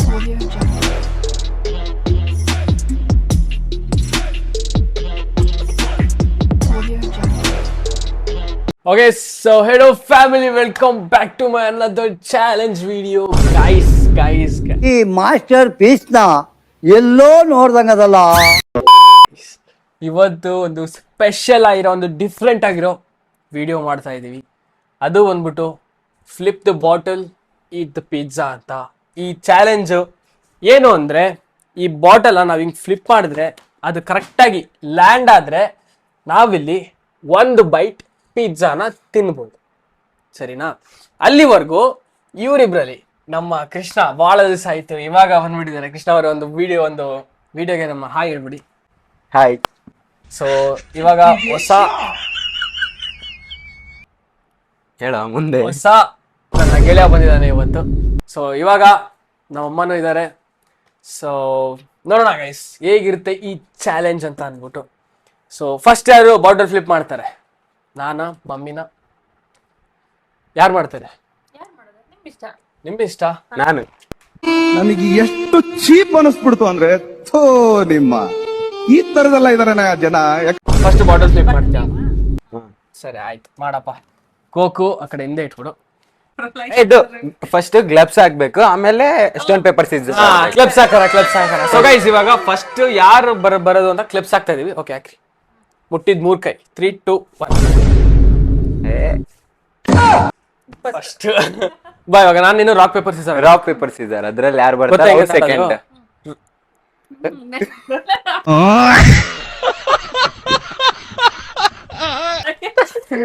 Audio Jungle. Audio Jungle. Okay, so hello family, welcome back to my another challenge video. Guys. ಈ master ಪೀಸ್ನ ಎಲ್ಲೋ ನೋಡ್ದಂಗದಲ್ಲ. ಇವತ್ತು ಒಂದು special ಆಗಿರೋ ಒಂದು different ಆಗಿರೋ video ಮಾಡ್ತಾ ಇದ್ದೀವಿ. ಅದು ಬಂದ್ಬಿಟ್ಟು flip the bottle eat the pizza ಅಂತ. ಈ ಚಾಲೆಂಜು ಏನು ಅಂದರೆ, ಈ ಬಾಟಲ್ನ ನಾವು ಹಿಂಗೆ ಫ್ಲಿಪ್ ಮಾಡಿದ್ರೆ ಅದು ಕರೆಕ್ಟಾಗಿ ಲ್ಯಾಂಡ್ ಆದರೆ ನಾವಿಲ್ಲಿ ಒಂದು ಬೈಟ್ ಪಿಜ್ಜಾನ ತಿನ್ಬೋದು, ಸರಿನಾ? ಅಲ್ಲಿವರೆಗೂ ಇವರಿಬ್ರಲ್ಲಿ ನಮ್ಮ ಕೃಷ್ಣ ಭಾಳ ದಿವಸ ಆಯಿತು, ಇವಾಗ ಬಂದ್ಬಿಟ್ಟಿದ್ದಾರೆ. ಕೃಷ್ಣ ಅವರ ಒಂದು ವಿಡಿಯೋಗೆ ನಮ್ಮ ಹಾಯ್ ಹೇಳ್ಬಿಡಿ. ಹಾಯ್. ಸೊ ಇವಾಗ ಹೊಸ ನನ್ನ ಗೆಳೆಯ ಬಂದಿದ್ದಾನೆ ಇವತ್ತು. ಸೊ ಇವಾಗ ನಮ್ಮಮ್ಮನೂ ಇದ್ದಾರೆ. ಸೊ ನೋಡೋಣ ಗೈಸ್ ಹೇಗಿರುತ್ತೆ ಈ ಚಾಲೆಂಜ್ ಅಂತ ಅಂದ್ಬಿಟ್ಟು. ಸೊ ಫಸ್ಟ್ ಯಾರು ಬಾಟಲ್ ಫ್ಲಿಪ್ ಮಾಡ್ತಾರೆ? ನಾನಾ, ಮಮ್ಮಿನ? ಯಾರು ಮಾಡ್ತಾರೆ? ನಿಮ್ಗೆ ಇಷ್ಟ? ನಾನು. ನನಗೆ ಎಷ್ಟು ಚೀಪ್ ಅನಿಸ್ಬಿಡ್ತು ಅಂದ್ರೆ, ಥೋ ನಿಮ್ಮ ಈ ತರದೆಲ್ಲ ಇದಾರೆ ಜನ. ಫಸ್ಟ್ ಬಾಟಲ್ ಫ್ಲಿಪ್ ಮಾಡ್ತೀಯ? ಸರಿ ಆಯ್ತು, ಮಾಡಪ್ಪ. ಕೋಕು ಆ ಕಡೆ ಹಿಂದೆ ಇಟ್ಬಿಡು. ಇದು ಫಸ್ಟ್ ಗ್ಲಬ್ಸ್ ಹಾಕ್ಬೇಕು, ಆಮೇಲೆ ಸ್ಟೋನ್ ಪೇಪರ್ ಸೀಸರ್. ಕ್ಲಿಪ್ಸ್ ಹಾಕರ. ಸೊ ಗೈಸ್ ಇವಾಗ ಫಸ್ಟ್ ಯಾರು ಬರೋದು ಅಂತ ಕ್ಲಿಪ್ಸ್ ಹಾಕ್ತಾ ಇದೀವಿ. ಓಕೆ ಹಾಕ್ರಿ. ಮುಟ್ಟಿದ್ 3 ಕೈ. 3, 2, 1. ಫಸ್ಟ್ ಬಾ. ಇವಾಗ ನಾನು ಇನ್ನು ರಾಕ್ ಪೇಪರ್ ಸೀಸರ್ ಅದ್ರಲ್ಲಿ ಯಾರು ಬರ್ತಾರೆ ಸೆಕೆಂಡ್.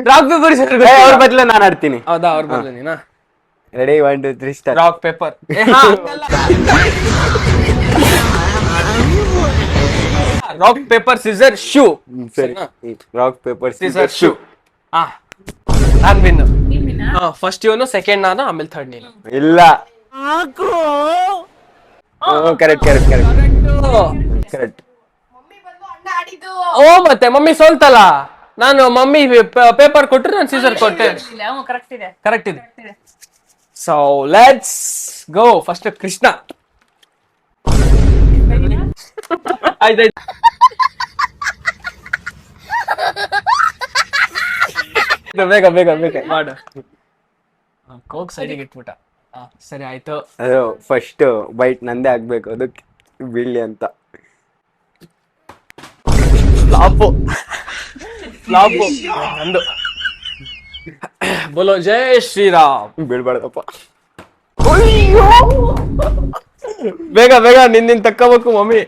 ರಾಕ್ ಪೇಪರ್ ಸೀಸರ್ ಅವ್ರ ಬದಲು ನಾನು ಆಡ್ತೀನಿ. ಹೌದಾ? ಅವ್ರ ಬದಲು ನೀನಾ? Ready, 1, 2, 3 start. Rock paper. Rock paper scissor shoo. ಸರಿ, ರಾಕ್ ಪೇಪರ್ ಸೀಸರ್ ಶೂ. ನಾನ್ ವಿನ್. ಫಸ್ಟ್ ಇವನು, ಸೆಕೆಂಡ್ ನಾನು, ಆಮೇಲೆ ಥರ್ಡ್ ನೀನು. ಇಲ್ಲ, ಕರೆಕ್ಟ್. ಓ ಮತ್ತೆ ಮಮ್ಮಿ ಸೋಲ್ತಲ್ಲ. ನಾನು ಮಮ್ಮಿ ಪೇಪರ್ ಕೊಟ್ಟರು, ನಾನು ಸೀಸರ್ ಕೊಟ್ಟೆ. ಕರೆಕ್ಟ್ ಇದೆ. So let's go. First Krishna. ಆಯ್ತಾಯ್ತು. ಬೇಗ ಮಾಡು. ಕೋಕ್ ಸೈಡಿಗೆ ಇಟ್ಬಿಟ್ಟ. ಸರಿ ಆಯ್ತು. ಅದು ಫಸ್ಟ್ ಬೈಟ್ ನಂದೇ ಆಗ್ಬೇಕು, ಅದಕ್ಕೆ ಬೀಳ್ಲಿ ಅಂತ. ಫ್ಲಾಪು ನಂದು. ಬೋಲೋ ಜೈ ಶ್ರೀರಾಮ್. ಬೀಳ್ಬಾರ್ದಪ್ಪ. ಬೇಗ ನಿನ್ನ ತಕ್ಕೋಬೇಕು ಮಮ್ಮಿ.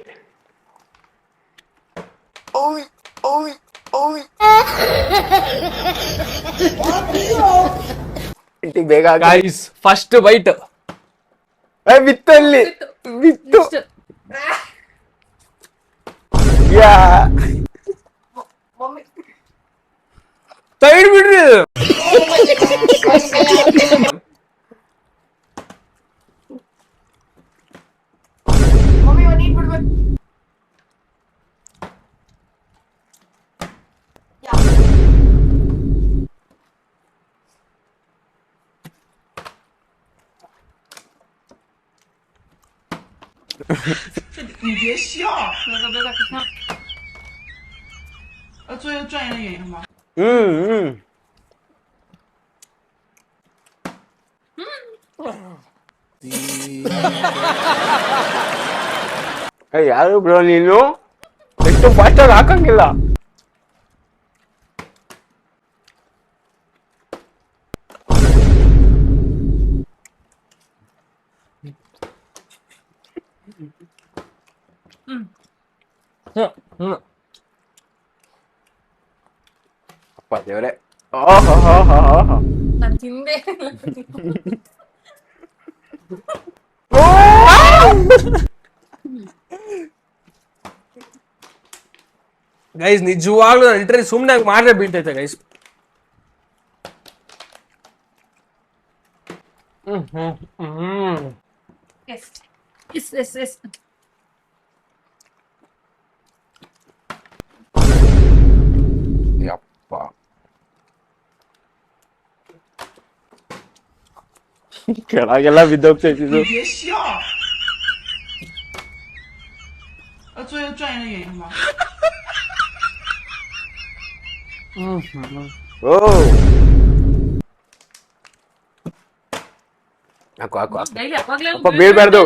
ಬೇಗ ಗೈಸ್ ಫಸ್ಟ್ ಬೈಟ್ ಬಿತ್ತಲ್ಲಿ ಬಿತ್ತು. ಯಾ ಸೈಡ್ ಬಿಡ್ರಿ.你别笑，别再看。做一个专业的演员吗？ಯಾರು ಬ್ರೋ ನೀನು? ಎಷ್ಟು ಫಾಸ್ಟ್ ಆಗಿ ಹಾಕಂಗಿಲ್ಲ. ಅಪ್ಪ ದೇವ್ರೆ. ನಾನು ತಿಂದೆ. ಗೈಸ್ ನಿಜವಾಗ್ಲೂ ಲಿಟರಲಿ ಸುಮ್ಮನೆ ಮಾಡ್ರೆ ಬೀಳ್ತೈತೆ ಗೈಸ್. ಎಸ್. ಯಪ್ಪ, ಕೆಳಗೆಲ್ಲ ಬಿದ್ದೋಗ್ತೈತಿದ್ದು.别笑，做一个专业的演员吧。 ಓ ಹಾಕು ಹಾಕು ಹಾಕು ಡೈಲಿ ಅವಾಗ್ಲೇ ಅಪ್ಪ ಬೀಳ್ಬಾರ್ದು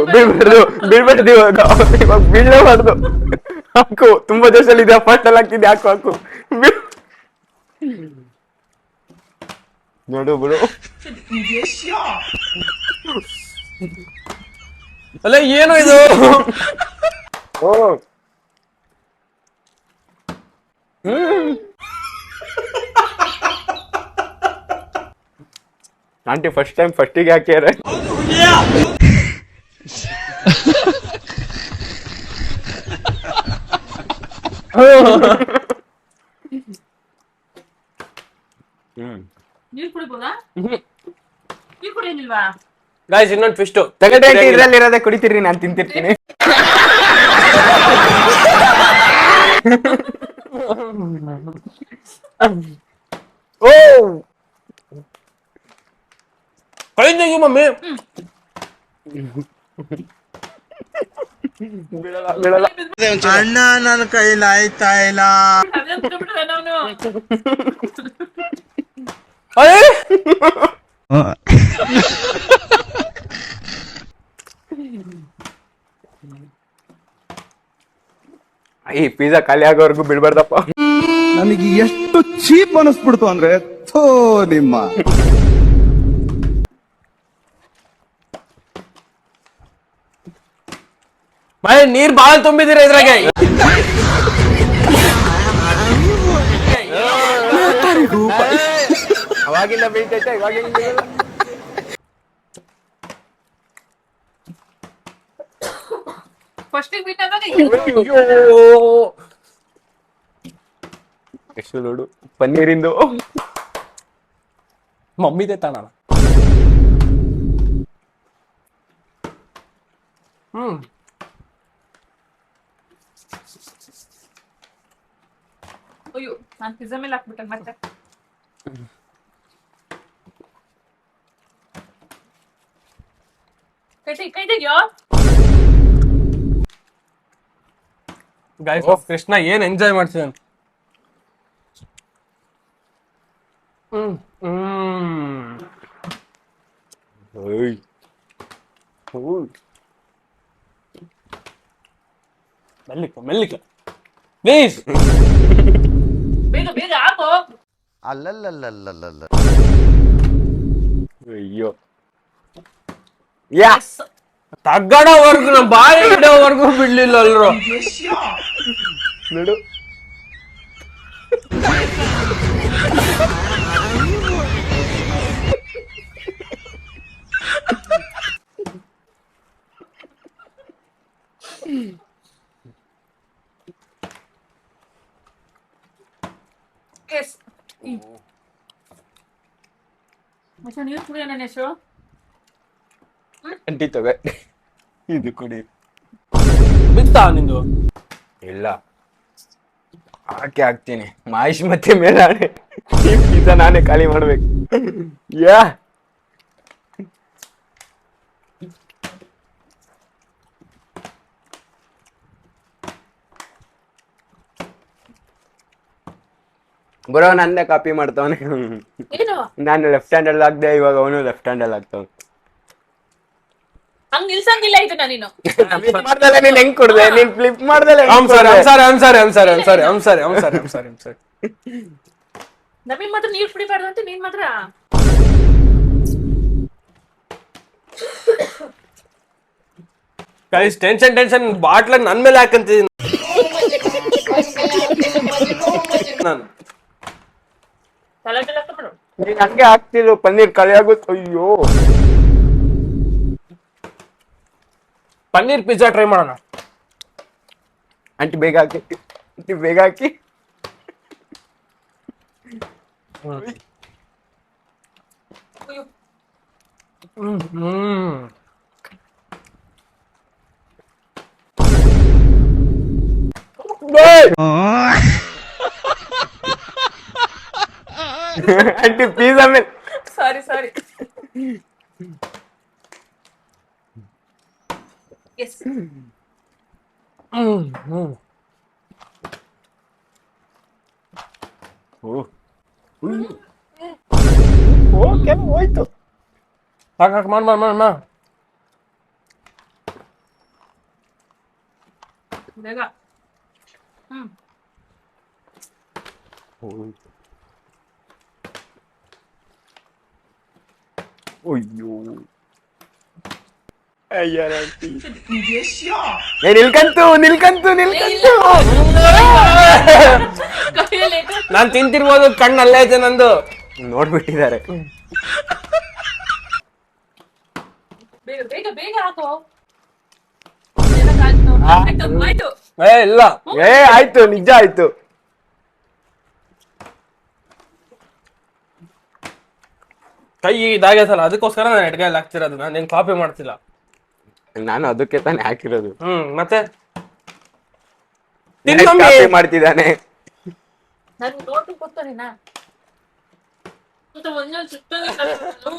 ಇವಾಗ ಬೀಳಲೇಬಾರ್ದು. ಹಾಕು ತುಂಬಾ ದಿವಸದಲ್ಲಿ ಇದೆ ಫಸ್ಟ್ ಅಲ್ಲಿ ಹಾಕ್ತಿದ್ದೆ. ಹಾಕು ಹಾಕು ನೋಡು ಬಿಡು. 你别笑。 ಅಲ್ಲ ಏನು ಇದು? ಓ ಆಂಟಿ ಫಸ್ಟ್ ಟೈಮ್ ಫಸ್ಟಿಗೆ ಹಾಕ್ಯಾರೆ. ನೀರ್ ಕುಡಿಬೋದಾ? ನೀರ್ ಕುಡಿಯಲಿಲ್ವಾ? ಗಾಯ್ಸ್ ಇನ್ನೊಂದು ಟ್ವಿಸ್ಟ್. ತಗಡೆ ಇದ್ರಲ್ಲಿ ಇರೋದೇ ಕುಡಿತೀರಿ, ನಾನು ತಿಂತಿರ್ತೀನಿ. ಓ ಕೈ ತೆಗಿ ಮಮ್ಮಿ. ಬೀಳಲ್ಲ. ಅಣ್ಣ ನನ್ನ ಕೈಲಾಯ್ತಾ ಇಲ್ಲ. ಅದೇ ತಿಂದ್ಬಿಟ್ರೆ ನಾನು. ಅಯ್ಯ ಈ ಪಿಜ್ಜಾ ಖಾಲಿ ಆಗೋವರೆಗೂ ಬಿಡ್ಬಾರ್ದಪ್ಪ. ನನಗೆ ಎಷ್ಟು ಚೀಪ್ ಅನಿಸ್ಬಿಡ್ತು ಅಂದ್ರೆ ಥೋ ನಿಮ್ಮ. ಮೈ ನೀರ್ ಬಾಳ ತುಂಬಿದಿರ ಇದ್ರಾಗೆ. ಅವಾಗಿಂದ ಬೀಳ್ತೈತೆ, ಇವಾಗಿಂದ ಬೀಳಲ್ಲ. ಫಸ್ಟಿಗೆ ಬಿಟ್ಟಾಗ ಎಷ್ಟು ನೋಡು ಪನ್ನೀರಿಂದು. ಮಮ್ಮಿದೆ ತಾನ. ಅಯ್ಯೋ ನಾನು ಪಿಜ್ಜಾ ಮೇಲೆ ಹಾಕ್ಬಿಟ್ಟೆ ಮತ್ತೆ. ಕೈ ತೆಗಿಯೋ. ಗೈಸ್ ಕೃಷ್ಣ ಏನ್ ಎಂಜಾಯ್ ಮಾಡ್ತಿದ್ದಾನೆ. ಓಯ್ ಮೆಲ್ಲಿಕ ಪ್ಲೀಸ್. ಬೇಗ ಬೇಗ ಹಾಕೋ. ಅಲ್ಲಲ್ಲಲ್ಲಲ್ಲಲ್ಲ. ಅಯ್ಯೋ ಯಾ ತಗ್ಗಡವರ್ಗು ನಮ್ಮ ಬಾಯಿ ಇಡೋವರೆಗೂ ಬಿಡ್ಲಿಲ್ಲ ಅಲ್ರು. 你别笑。 ನೋಡು. ಎಸ್. ಮತ್ತೆ ನೀರು ಕುಡಿಯೋ ನನ್ನ ಹೆಸರು. ಅಂಟಿ ತಗೋ ಇದು ಕುಡಿ. ಬಿತ್ತಾ ನಿಂದು? ಇಲ್ಲ ಹಾಕ್ತೀನಿ. ಮಹೇಶ್ ಮತ್ತೆ ಮೇಲಾಣೆ ಈ ಪಿಜ್ಜಾ ನಾನೇ ಖಾಲಿ ಮಾಡ್ಬೇಕು. ಯಾ ಬರೋ ನಂದೇ ಕಾಪಿ ಮಾಡ್ತಾವನೆ. ಏನು ನಾನು ಲೆಫ್ಟ್ ಹ್ಯಾಂಡ್ ಅಲ್ಲಿ ಹಾಕ್ದೆ, ಇವಾಗ ಅವನು ಲೆಫ್ಟ್ ಹ್ಯಾಂಡ್ ಅಲ್ಲಿ ಹಾಕ್ತಾವ. ಹಂಗ್ ನಿಲ್ಸಂಗಿಲ್ಲ ಇದನ್ನ ನೀನು. ಮಾಡ್ದಲ್ಲ ನೀನ್ ಹೆಂಗ್ ಕೊಡ್ದೆ? ನೀನ್ ಫ್ಲಿಪ್ ಮಾಡ್ದಲ್ಲ. ನಮಗ್ ಮಾತ್ರ ನೀರ್ ಕುಡಿಬಾರ್ದು ಅಂತ ನೀನ್ ಮಾತ್ರ. ಗೈಸ್ ಟೆನ್ಷನ್ ಬಾಟ್ಲ ನನ್ ಮೇಲೆ ಹಾಕಂತಿದ್ದೀನಿ ನಾನು. ತಲೆ ಹಾಕ್ಬಿಡು. ನೀನ್ ಹಂಗೆ ಹಾಕ್ತಿದ್ರು ಪನ್ನೀರ್ ಖಾಲಿ ಆಗುತ್ತೆ. ಅಯ್ಯೋ ಪನ್ನೀರ್ ಪಿಜ್ಜಾ ಟ್ರೈ ಮಾಡೋಣ. ಆಂಟಿ ಬೇಗ ಹಾಕಿ, ಆಂಟಿ ಬೇಗ ಹಾಕಿ. ಅಯ್ಯೋ. ಆಂಟಿ ಪಿಜ್ಜಾ ಮೇಲೆ ಸಾರಿ. ಎಸ್. ಓಕೆ ಹೋಯ್ತು. ಸಾಕು ಮಾಡ್ ಬೇಗ. ಅಯ್ಯೋ ಅಯ್ಯ你别笑， ನಿಲ್ಕಂತು ಕೈಯಲ್ಲಿ ಇಟ್ಟು. ನಾನ್ ತಿಂತಿರ್ಬೋದು, ಕಣ್ಣು ಅಲ್ಲೇ ಐತೆ ನಂದು. ನೋಡ್ಬಿಟ್ಟಿದ್ದಾರೆ. ಬೇಗ ಬೇಗ ಬೇಗ ಹಾಕು. ಆಯ್ತು ನೋಡು. ಆಯ್ತು. ಇಲ್ಲ ಆಯ್ತು, ನಿಜ ಆಯ್ತು. ಕೈ ಇದಾಗೈತಲ್ಲ, ಅದಕ್ಕೋಸ್ಕರ ನಾನು ಎಡ್ಗಾಯಲ್ಲಿ ಹಾಕ್ತಿರೋದು. ನಾನು ಏನ್ ಕಾಪಿ ಮಾಡ್ತಿಲ್ಲ. ನಾನು ಅದಕ್ಕೆ ತಾನೇ ಹಾಕಿರೋದು. ಮತ್ತೆ ಕಾಪಿ ಮಾಡ್ತಿದ್ದಾನೆ. ನಾನು ನೋಟು ಕೂತಾನೇನಾ ಮತ್ತೆ ಒಂದೊಂದು ಸುತ್ತಲೂ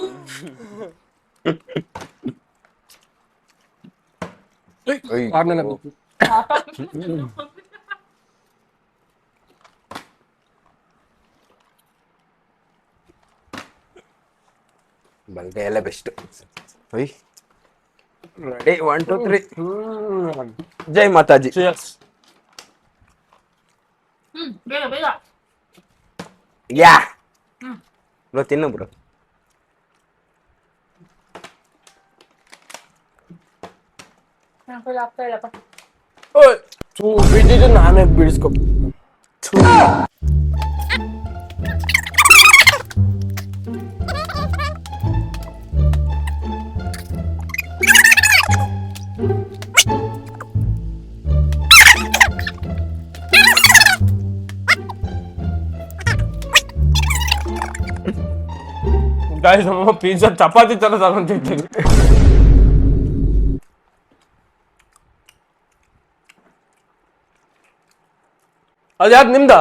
ಬಲ್ಗೆ ಎಲ್ಲ ಬೆಸ್ಟ್. ರೆಡಿ 1 2 3. ಜೈ ಮಾತಾಜಿ. ಬೇಗ ಬೇಗ. ಯಾ ಬ್ರೋ, ತಿನ್ನು ಬ್ರೋ. ನನ್ನ ಕೈಲಿ ಆಗ್ತಾ ಇಲ್ಲಪ್ಪ. ಬಿದ್ದಿದ್ದು ನಾನೇ ಬಿಡಿಸ್ಕೊ. ಗಾಯ್ಸ್, ನಮ್ಮ ಪಿಜ್ಜಾ ಚಪಾತಿ ತರ ತಗೊಂತಿದ್ದೀನಿ. ಅದ್ಯಾವ್ದು ನಿಮ್ದ?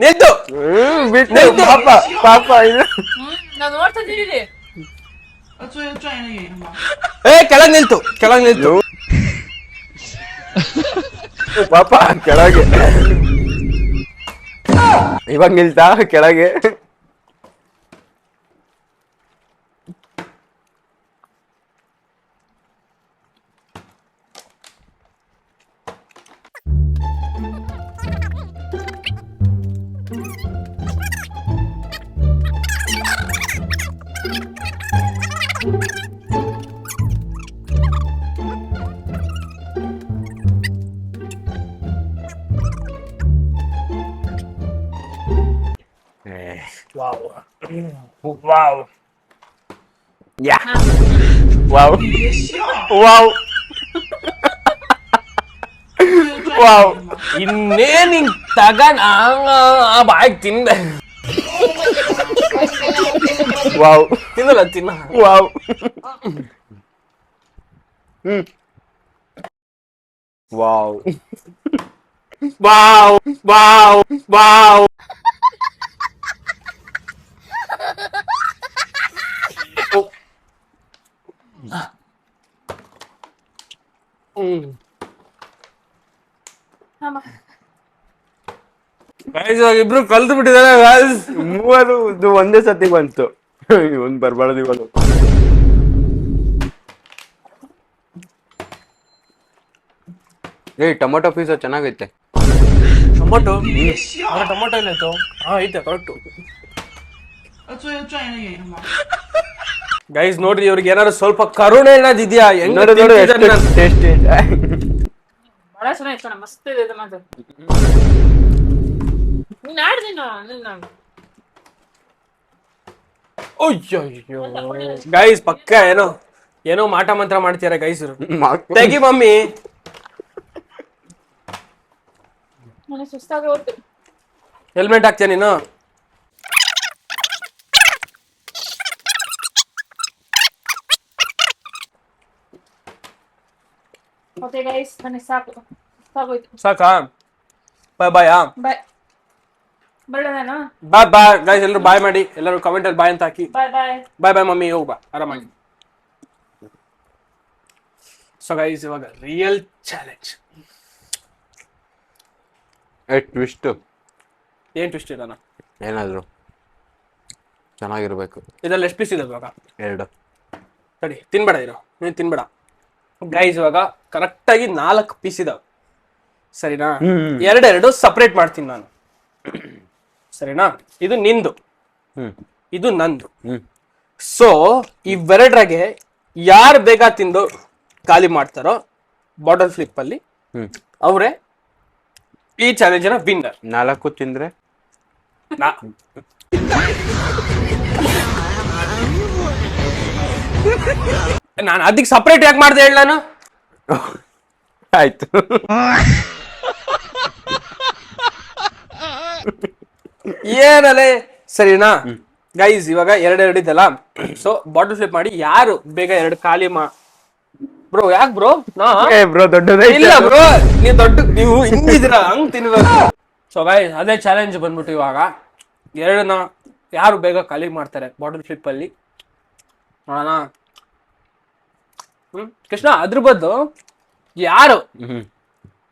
ನಿಂತು ಬಿಟ್ಟು ಪಾಪ ಇದು. ನಾನು ನೋಡ್ತಾ ಇದ್ದೀನಿ.最近转移的原因吗？ಕೆಳಗ್ ನಿಲ್ತು. ಪಾಪ ಕೆಳಗೆ. ಇವಾಗ ನಿಲ್ತಾ ಕೆಳಗೆ. ವಾವ್. ಯಾ ವಾವ್ ವಾವ್ ವಾವ್. ಇನ್ನೇನ್ ಹಿಂಗ್ ತಗೊಂಡ್ ಬಾಯ್ ತಿಂದೆ. ವಾವ್ ತಿನ್ನಲ್ಲ ತಿನ್ನ. Wow. Wow wow wow wow. ಇಬ್ರು ಕಲ್ತು ಬಿಟ್ಟಿದ್ದಾರೆ ಗಾಯ್ಸ್. ಮೂವರು ಇದು ಒಂದೇ ಸತಿ ಬಂತು. ಒಂದ್ ಬರ್ಬಾರ್ದು ಇವಾಗ. ಟೊಮೊಟೊ ಪೀಸ್ ಚೆನ್ನಾಗೈತೆ. ಟೊಮೊಟೊ ಟೊಮೊಟೊ ಇಲ್ಲ ಆಯ್ತು. ಐತೆ ಕರೆಕ್ಟು.最近转移的原因吗？ ಗೈಸ್ ನೋಡ್ರಿ, ಇವ್ರಿಗೆ ಏನಾದ್ರು ಸ್ವಲ್ಪ ಕರುಣೆ ಅನ್ನೋದಿದ್ಯಾ? ನೋಡು ನೋಡು ಎಷ್ಟು ಟೇಸ್ಟ್ ಇದೆ. ಬಹಳ ಚೆನ್ನಾಗಿ ಕಣ, ಮಸ್ತ್ ಇದೆ ಇದು ಮಾತ್ರ. ನೀನ್ ಆಡ್ದಿನ ಅಯ್ಯೋ ಗೈಸ್, ಪಕ್ಕ ಏನೋ ಮಾಟ ಮಂತ್ರ ಮಾಡ್ತೀರಾ ಗೈಸ್. ತೆಗಿ ಮಮ್ಮಿ. ನನಗೆ ಸುಸ್ತಾಗಿ ಹೋಯ್ತು. ಹೆಲ್ಮೆಟ್ ಹಾಕ್ತೀಯ ನೀನು? ಓಕೆ ಗೈಸ್, ನನಗೆ ಸಾಕೋಯ್ತು. ಸಾಕಾ? ಬಾಯ್ ಬಾಯ್. ಬಾಯ್. ಬರಲ್ಲ ನಾನು. ಬಾಯ್ ಗೈಸ್, ಎಲ್ಲರೂ ಬಾಯ್ ಮಾಡಿ. ಎಲ್ಲರೂ ಕಮೆಂಟ್ ಅಲ್ಲಿ ಬಾಯ್ ಅಂತ ಹಾಕಿ. ಬಾಯ್ ಬಾಯ್. ಬಾಯ್ ಮಮ್ಮಿ, ಹೋಗ್ ಬಾ ಆರಾಮಾಗಿ. ಸೊ ಗೈಸ್, ಇವಾಗ ರಿಯಲ್ ಚಾಲೆಂಜ್. ಟ್ವಿಸ್ಟ್ ಏನ್ ಟ್ವಿಸ್ಟ್ ಇರೋಣ? ಏನಾದ್ರು ಚೆನ್ನಾಗಿರ್ಬೇಕು. ಇದ್ರಲ್ಲಿ ಎಷ್ಟು ಪೀಸ್ ಇದೆ ಇವಾಗ? 2. ಸರಿ, ತಿನ್ಬೇಡ ಇರೋ, ನೀನು ತಿನ್ಬೇಡ ಗೈಸ್. ಇವಾಗ ಕರೆಕ್ಟಾಗಿ 4 ಪೀಸ್ ಇದಾವೆ, ಸರಿನಾ? 2 ಸಪ್ರೇಟ್ ಮಾಡ್ತೀನಿ ನಾನು, ಸರಿನಾ? ಇದು ನಿಂದು, ಇದು ನಂದು. ಸೊ ಇವೆರಡ್ರಾಗೆ ಯಾರು ಬೇಗ ತಿಂದು ಖಾಲಿ ಮಾಡ್ತಾರೋ ಬಾಟಲ್ ಫ್ಲಿಪ್ ಅಲ್ಲಿ ಅವರೇ ಈ ಚಾಲೆಂಜಿನ ವಿನ್ನರ್. 4 ತಿಂದ್ರೆ ನಾನು ಅದಕ್ಕೆ ಸಪ್ರೇಟ್ ಯಾಕೆ ಮಾಡ್ದೆ ಹೇಳ ನಾನು? ಆಯ್ತು. ಏನಲ್ಲೇ, ಸರಿನಾ ಗೈಸ್? ಇವಾಗ 2 ಇದಲ್ಲ, ಸೊ ಬಾಟಲ್ ಫ್ಲಿಪ್ ಮಾಡಿ ಯಾರು ಬೇಗ 2 ಖಾಲಿ ಬ್ರೋ. ಯಾಕೆ ಬ್ರೋ? ಬ್ರೋ ದೊಡ್ಡದೇ ಇಲ್ಲ ಬ್ರೋ, ನೀವು ಹಿಂಗಿದ್ದೀರಾ, ಹಂಗ್ ತಿನ್ಬೇಕು. ಸೊ ಗೈಸ್ ಅದೇ ಚಾಲೆಂಜ್ ಬಂದ್ಬಿಟ್ಟು ಇವಾಗ 2ನ ಯಾರು ಬೇಗ ಖಾಲಿ ಮಾಡ್ತಾರೆ ಬಾಟಲ್ ಫ್ಲಿಪ್ ಅಲ್ಲಿ ನೋಡೋಣ. ಕೃಷ್ಣ, ಅದ್ರ ಬದ್ದು ಯಾರು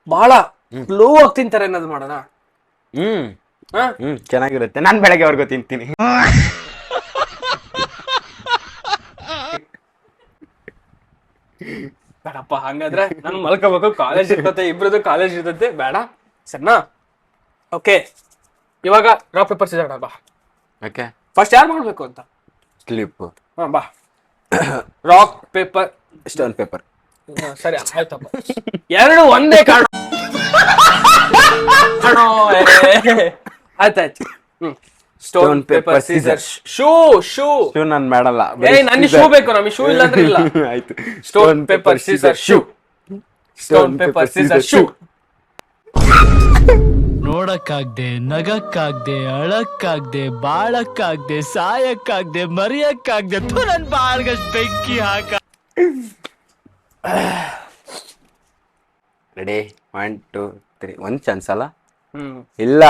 ಬಹಳ ಸ್ಲೋ ಆಗಿ ತಿಂತಾರೆ ಅನ್ನೋದು ಮಾಡೋಣ. ಚೆನ್ನಾಗಿರುತ್ತೆ. ನಾನ್ ಬೆಳಗ್ಗೆ ಅವ್ರಿಗೂ ತಿಂತೀನಿ. ಬೇಡಪ್ಪ, ಹಂಗಾದ್ರೆ ನನ್ ಮಲ್ಕೋಬೇಕು, ಕಾಲೇಜ್ ಇರ್ತತೆ, ಇಬ್ರದ್ದು ಕಾಲೇಜ್ ಇರ್ತತೆ, ಬೇಡ, ಸರಿನಾ? ಓಕೆ, ಇವಾಗ ರಾಕ್ ಪೇಪರ್ ಸೀಸರ್ ಬಾ. ಓಕೆ, ಫಸ್ಟ್ ಯಾರು ಮಾಡ್ಬೇಕು ಅಂತ? ಸ್ಲಿಪ್. ಹಾ ಬಾ. Rock paper stone paper. ಸರಿ ಆಯ್ತಪ್ಪ, 2 ಒಂದೇ ಕಾಣೋ. ಆಯ್ತಾಯ್ತು. Stone paper scissor. ಶೂ ನಾನು ಮಾಡಲ್ಲ. ನನ್ಗೆ ಶೂ ಬೇಕು, ನಮಗೆ ಶೂ ಇಲ್ಲ ಅಂದ್ರೆ ಇಲ್ಲ. ಆಯ್ತು. Stone paper scissor shoo. Stone paper scissor shoo. ನೋಡಕ್ಕಾಗ್ದೆ, ನಗಕ್ಕಾಗ್ದೆ, ಅಳಕ್ಕಾಗ್ದೆ, ಬಾಳಕ್ಕಾಗ್ದೆ, ಸಾಯಕ್ಕಾಗ್ದೆ, ಮರಿಯಕ್ಕಾಗ್ದೆ, ನನ್ ಬಾಳ್ಗಷ್ಟು ಬೆಂಕಿ ಹಾಕ. ರೆಡಿ? 1 2 3. 1 ಚಾನ್ಸ್ ಅಲ್ಲ? ಇಲ್ಲ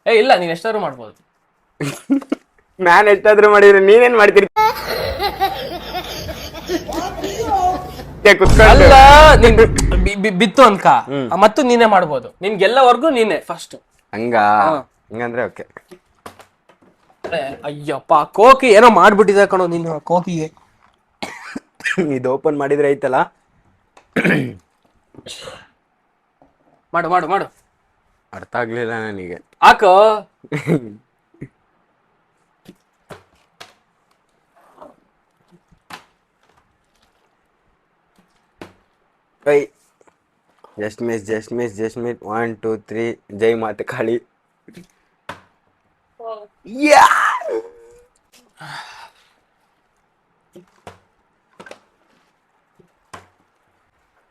ಇಲ್ಲ, ನೀನ್ ಎಷ್ಟಾದ್ರು ಮಾಡ್ಬೋದು. ನಾನ್ ಎಷ್ಟಾದ್ರೂ ಮಾಡಿದ್ರೆ ನೀವೇನ್ ಮಾಡ್ತೀರಿ? ಅಲ್ಲ, ನೀನ್ ಬಿತ್ತು ಅನ್ಕ ಮತ್ತು ನೀನೇ ಮಾಡ್ಬೋದು. ನಿನ್ಗೆಲ್ಲವರ್ಗು ನೀನೆ ಫಸ್ಟ್. ಹಂಗಂದ್ರೆ ಓಕೆ. ಅಯ್ಯಪ್ಪ, ಕೋಕಿ ಏನೋ ಮಾಡ್ಬಿಟ್ಟಿದೆ ಕಣೋ ನೀನು. ಕೋಕಿಗೆ ಇದು ಓಪನ್ ಮಾಡಿದ್ರೆ ಐತಲ್ಲ. ಮಾಡು ಮಾಡು ಮಾಡು. ಅರ್ಥ ಆಗ್ಲಿಲ್ಲ ನನಗೆ. ಹಾಕೋ. Just miss 1 2 3. ಜೈ ಮಾತೆ ಕಾಳಿ.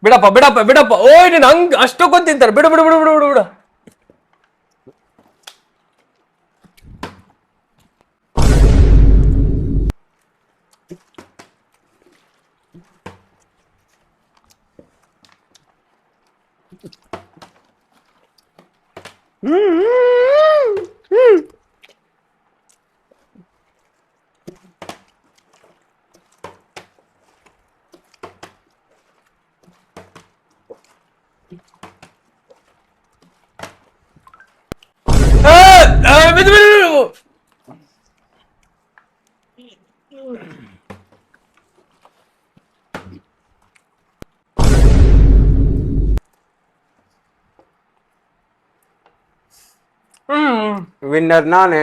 ಬಿಡಪ್ಪ ಬಿಡಪ್ಪ ಬಿಡಪ್ಪ. ಓಯ್, ನೀನ್ ಹಂಗ ಅಷ್ಟೊಂದು ತಿಂತಾರೆ. ಬಿಡು ಬಿಡು ಬಿಡು ಬಿಡು ಬಿಡು ಬಿಡು. ಬಿಡು ಬಿಡು ಬಿಡು. ವಿನ್ನರ್ ನಾನೇ.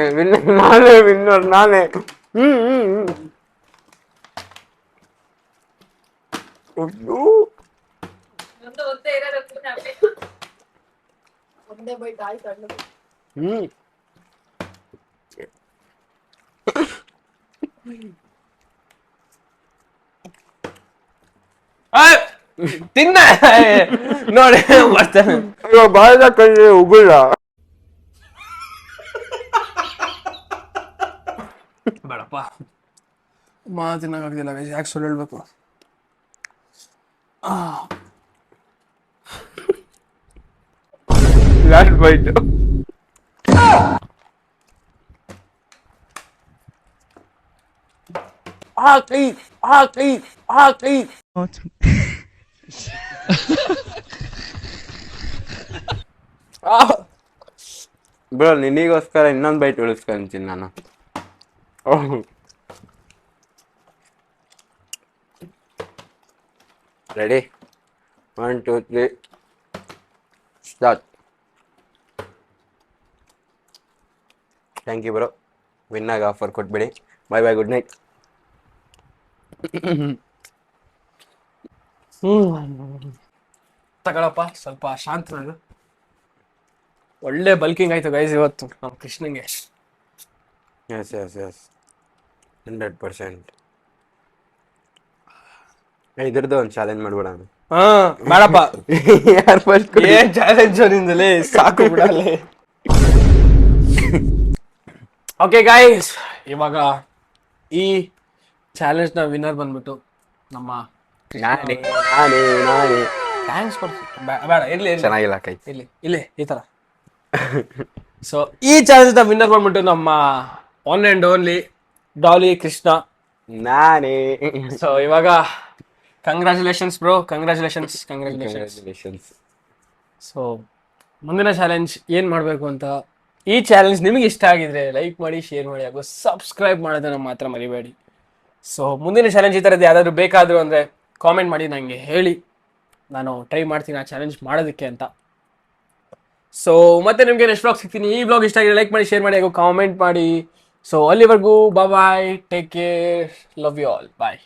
ತಿನ್ನ ನೋಡಿ ಬರ್ತಾನೆ. ಬಾಳ ಕಂಡ್ರೆ ಉಗುಳ. ಬೇಡಪ್ಪ, ಮಾತಿನಾಗದಿಲ್ಲ. ಯಾಕೆ ಸುಳ್ಳು ಹೇಳ್ಬೇಕು? Last byte. ಕೈ ಬ್ರೋ ನಿನಗೋಸ್ಕರ ಇನ್ನೊಂದು ಬೈಟ್ ಉಳಿಸ್ಕೊಂತೀನಿ ನಾನು. Ready 1 2 3 start. Thank you bro. ವಿನ್ನಾಗ ಆಫರ್ ಕೊಟ್ಬಿಡಿ. Bye bye, good night. ತಗೊಳಪ್ಪ, ಸ್ವಲ್ಪ ಶಾಂತನಾಗ. ಒಳ್ಳೆ ಬಲ್ಕಿಂಗ್ ಆಯ್ತು ಗೈಸ್ ಇವತ್ತು ನಮ್ಮ ಕೃಷ್ಣಂಗೆ. ಎಸ್ 100%. ಇದ್ರದ್ದು ಒಂದು ಚಾಲೆಂಜ್ ಮಾಡ್ಬಿಡೋಣ. ಬೇಡಪ್ಪ, ಯಾರು ಫಸ್ಟ್ ಏನ್ ಚಾಲೆಂಜ್ ನಿಂದಲೇ, ಸಾಕು ಬಿಡಲೇ. ಓಕೆ ಗೈಸ್, ಇವಾಗ ಈ ಚಾಲೆಂಜ್ ನ ವಿನ್ನರ್ ಬಂದ್ಬಿಟ್ಟು ನಮ್ಮ ನಾನೇ. ಥ್ಯಾಂಕ್ಸ್ ಬೇಡ, ಇರ್ಲಿ ಚೆನ್ನಾಗಿಲ್ಲ ಕೈ. ಇಲ್ಲಿ ಈ ತರ. ಸೊ ಈ ಚಾಲೆಂಜ್ ನ ವಿನ್ನರ್ ಬಂದ್ಬಿಟ್ಟು ನಮ್ಮ one and only Daali Krishna. ನಾನೇ. ಸೊ ಇವಾಗ ಕಂಗ್ರ್ಯಾಚುಲೇಷನ್ಸ್ ಬ್ರೋ, ಕಂಗ್ರ್ಯಾಚುಲೇಷನ್ಸ್. ಸೊ ಮುಂದಿನ ಚಾಲೆಂಜ್ ಏನ್ ಮಾಡ್ಬೇಕು ಅಂತ, ಈ ಚಾಲೆಂಜ್ ನಿಮಗೆ ಇಷ್ಟ ಆಗಿದ್ರೆ ಲೈಕ್ ಮಾಡಿ, ಶೇರ್ ಮಾಡಿ, ಹಾಗೂ ಸಬ್ಸ್ಕ್ರೈಬ್ ಮಾಡೋದನ್ನ ಮಾತ್ರ ಮರಿಬೇಡಿ. ಸೊ ಮುಂದಿನ ಚಾಲೆಂಜ್ ಈ ಥರದ್ದು ಯಾವ್ದಾದ್ರು ಬೇಕಾದರೂ ಅಂದರೆ ಕಾಮೆಂಟ್ ಮಾಡಿ ನನಗೆ ಹೇಳಿ, ನಾನು ಟ್ರೈ ಮಾಡ್ತೀನಿ ಆ ಚಾಲೆಂಜ್ ಮಾಡೋದಕ್ಕೆ ಅಂತ. ಸೊ ಮತ್ತೆ ನಿಮಗೆ ನೆಕ್ಸ್ಟ್ ಬ್ಲಾಗ್ ಸಿಗ್ತೀನಿ. ಈ ಬ್ಲಾಗ್ ಇಷ್ಟ ಆಗಿದೆ ಲೈಕ್ ಮಾಡಿ, ಶೇರ್ ಮಾಡಿ, ಹಾಗೂ ಕಾಮೆಂಟ್ ಮಾಡಿ. ಸೊ ಅಲ್ಲಿವರೆಗೂ bye, take care, love you all, bye.